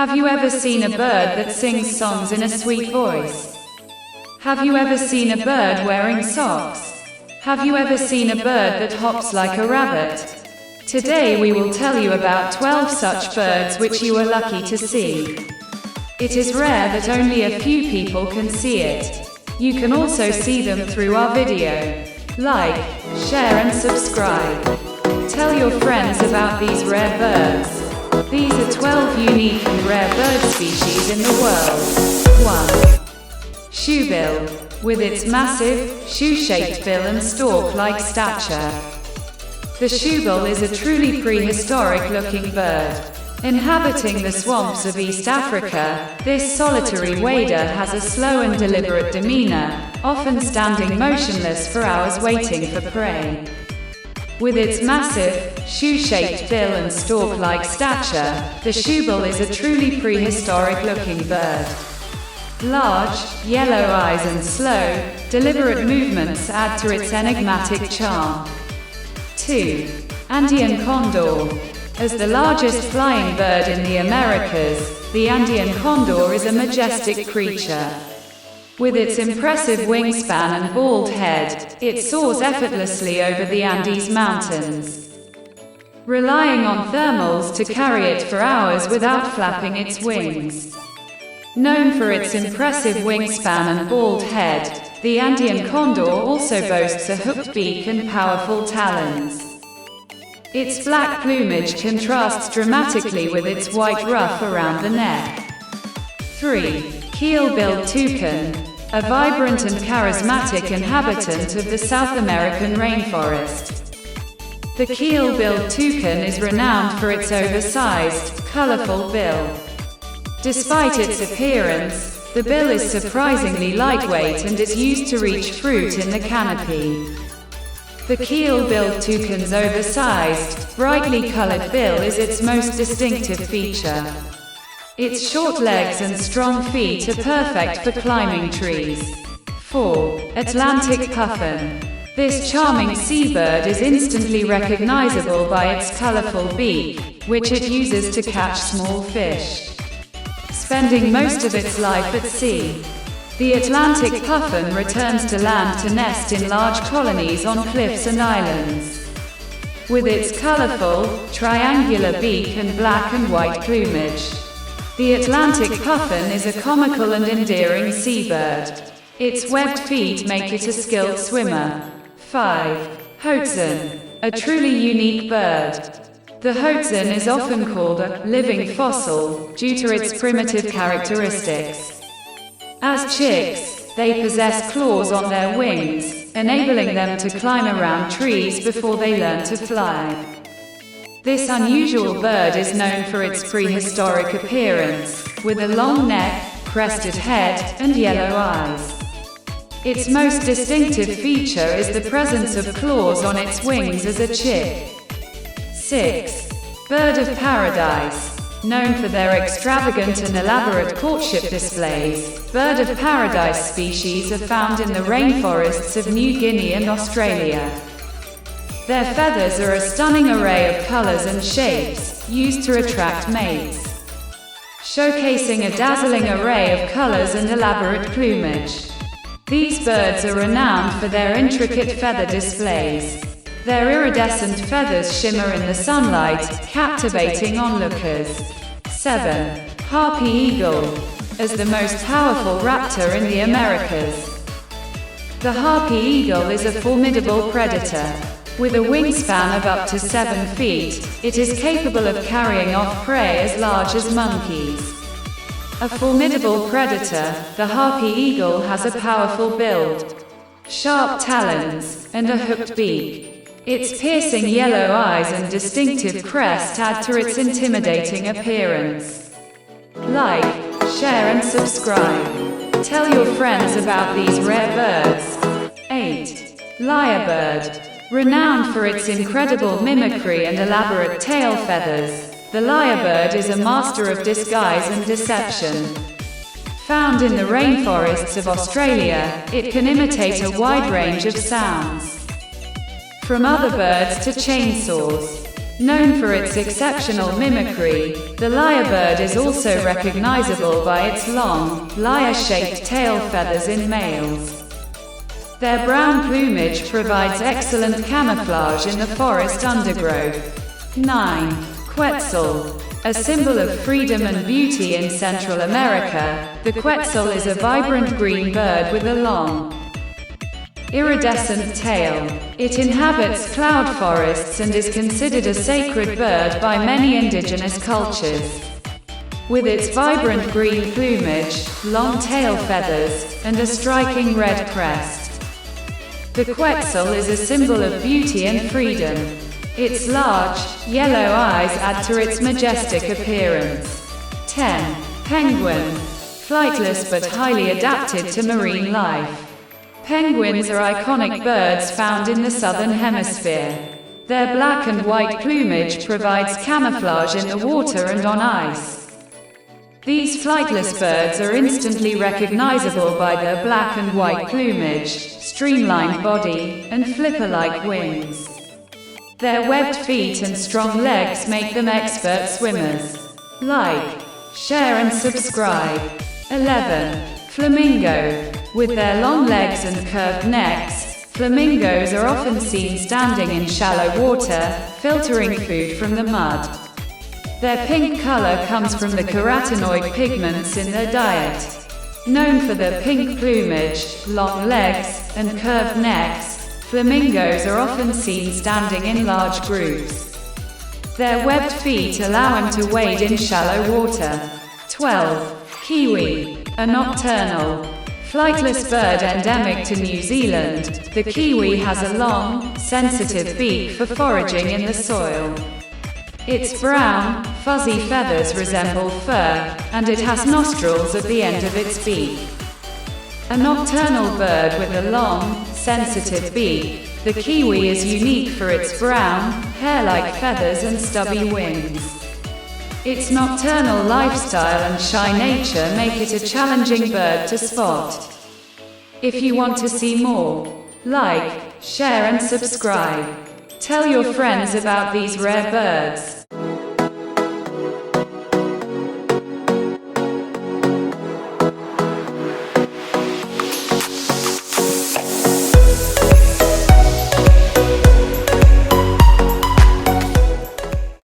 Have you ever seen a bird that sings songs in a sweet voice? Have you ever seen a bird wearing socks? Have you ever seen a bird that hops like a rabbit? Today we will tell you about 12 such birds which you are lucky to see. It is rare that only a few people can see it. You can also see them through our video. Like, share and subscribe. Tell your friends about these rare birds. These are 12 unique and rare bird species in the world. 1. Shoebill. With its massive, shoe-shaped bill and stork-like stature. The shoebill is a truly prehistoric-looking bird. Inhabiting the swamps of East Africa, this solitary wader has a slow and deliberate demeanor, often standing motionless for hours waiting for prey. With its massive, shoe-shaped bill and stork-like stature, the shoebill is a truly prehistoric-looking bird. Large, yellow eyes and slow, deliberate movements add to its enigmatic charm. 2. Andean condor. As the largest flying bird in the Americas, the Andean condor is a majestic creature. With its impressive wingspan and bald head, it soars effortlessly over the Andes Mountains, relying on thermals to carry it for hours without flapping its wings. Known for its impressive wingspan and bald head, the Andean condor also boasts a hooked beak and powerful talons. Its black plumage contrasts dramatically with its white ruff around the neck. 3. Keel-billed toucan. A vibrant and charismatic inhabitant of the South American rainforest. The keel-billed toucan is renowned for its oversized, colorful bill. Despite its appearance, the bill is surprisingly lightweight and is used to reach fruit in the canopy. The keel-billed toucan's oversized, brightly colored bill is its most distinctive feature. Its short legs and strong feet are perfect for climbing trees. 4. Atlantic puffin. This charming seabird is instantly recognizable by its colorful beak, which it uses to catch small fish. Spending most of its life at sea, the Atlantic puffin returns to land to nest in large colonies on cliffs and islands. With its colorful, triangular beak and black and white plumage, the Atlantic puffin is a comical and endearing seabird. Its webbed feet make it a skilled swimmer. 5. Hoatzin. A truly unique bird. The hoatzin is often called a living fossil due to its primitive characteristics. As chicks, they possess claws on their wings, enabling them to climb around trees before they learn to fly. This unusual bird is known for its prehistoric appearance, with a long neck, crested head, and yellow eyes. Its most distinctive feature is the presence of claws on its wings as a chick. 6. Bird of paradise. Known for their extravagant and elaborate courtship displays, bird of paradise species are found in the rainforests of New Guinea and Australia. Their feathers are a stunning array of colors and shapes, used to attract mates, showcasing a dazzling array of colors and elaborate plumage. These birds are renowned for their intricate feather displays. Their iridescent feathers shimmer in the sunlight, captivating onlookers. 7. Harpy eagle. As the most powerful raptor in the Americas, the harpy eagle is a formidable predator. With a wingspan of up to 7 feet, it is capable of carrying off prey as large as monkeys. A formidable predator, the harpy eagle has a powerful build, sharp talons, and a hooked beak. Its piercing yellow eyes and distinctive crest add to its intimidating appearance. Like, share and subscribe. Tell your friends about these rare birds. 8. Lyrebird. Renowned for its incredible mimicry and elaborate tail feathers, the lyrebird is a master of disguise and deception. Found in the rainforests of Australia, it can imitate a wide range of sounds, from other birds to chainsaws. Known for its exceptional mimicry, the lyrebird is also recognizable by its long, lyre-shaped tail feathers in males. Their brown plumage provides excellent camouflage in the forest undergrowth. 9. Quetzal. A symbol of freedom and beauty in Central America, the quetzal is a vibrant green bird with a long, iridescent tail. It inhabits cloud forests and is considered a sacred bird by many indigenous cultures. With its vibrant green plumage, long tail feathers, and a striking red crest, the quetzal is a symbol of beauty and freedom. Its large, yellow eyes add to its majestic appearance. 10. Penguin. Flightless but highly adapted to marine life. Penguins are iconic birds found in the southern hemisphere. Their black and white plumage provides camouflage in the water and on ice. These flightless birds are instantly recognizable by their black and white plumage, streamlined body, and flipper-like wings. Their webbed feet and strong legs make them expert swimmers. Like, share and subscribe. 11. Flamingo. With their long legs and curved necks, flamingos are often seen standing in shallow water, filtering food from the mud. Their pink color comes from the carotenoid pigments in their diet. Known for their pink plumage, long legs, and curved necks, flamingos are often seen standing in large groups. Their webbed feet allow them to wade in shallow water. 12. Kiwi. A nocturnal, flightless bird endemic to New Zealand, the kiwi has a long, sensitive beak for foraging in the soil. Its brown, fuzzy feathers resemble fur, and it has nostrils at the end of its beak. A nocturnal bird with a long, sensitive beak, the kiwi is unique for its brown, hair-like feathers and stubby wings. Its nocturnal lifestyle and shy nature make it a challenging bird to spot. If you want to see more, like, share and subscribe. Tell your friends about these rare birds.